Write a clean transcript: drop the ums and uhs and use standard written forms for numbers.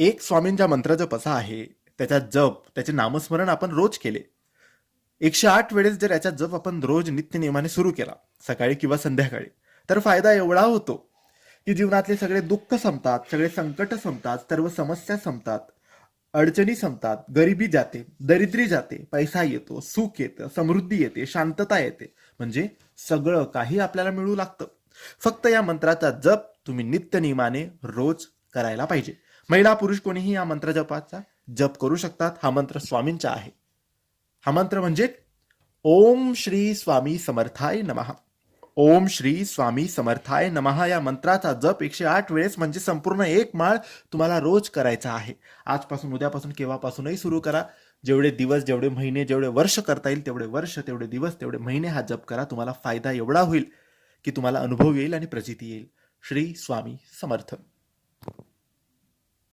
एक स्वामींचा मंत्र जप असा आहे, त्याचा जप, त्याचे नामस्मरण आपण रोज केले. 108 वेळेस जर याचा जप आपण रोज नित्यनियमाने सुरू केला, सकाळी किंवा संध्याकाळी, तर फायदा एवढा होतो की जीवनातले सगळे दुःख संपतात, सगळे संकट संपतात, सर्व समस्या संपतात, अडचणी संपतात, गरिबी जाते, दरिद्री जाते, पैसा येतो, सुख येतं, समृद्धी येते, शांतता येते. म्हणजे सगळं काही आपल्याला मिळू लागतं. फक्त या मंत्राचा जप तुम्ही नित्यनियमाने रोज करायला पाहिजे. महिला पुरुष कोणीही या मंत्र जपाचा जप करू शकतात. हा मंत्र स्वामींचा आहे. हा मंत्र म्हणजे ओम श्री स्वामी समर्थाय नमः. ओम श्री स्वामी समर्थाय नमः या मंत्राचा जप 108 वेळेस म्हणजे संपूर्ण एक माळ तुम्हाला रोज करायचा आहे. आजपासून, उद्यापासून, केव्हापासूनही सुरू करा. जेवढे दिवस, जेवढे महिने, जेवढे वर्ष करता येईल तेवढे वर्ष, तेवढे दिवस, तेवढे महिने हा जप करा. तुम्हाला फायदा एवढा होईल की तुम्हाला अनुभव येईल आणि प्रचिती येईल. श्री स्वामी समर्थ.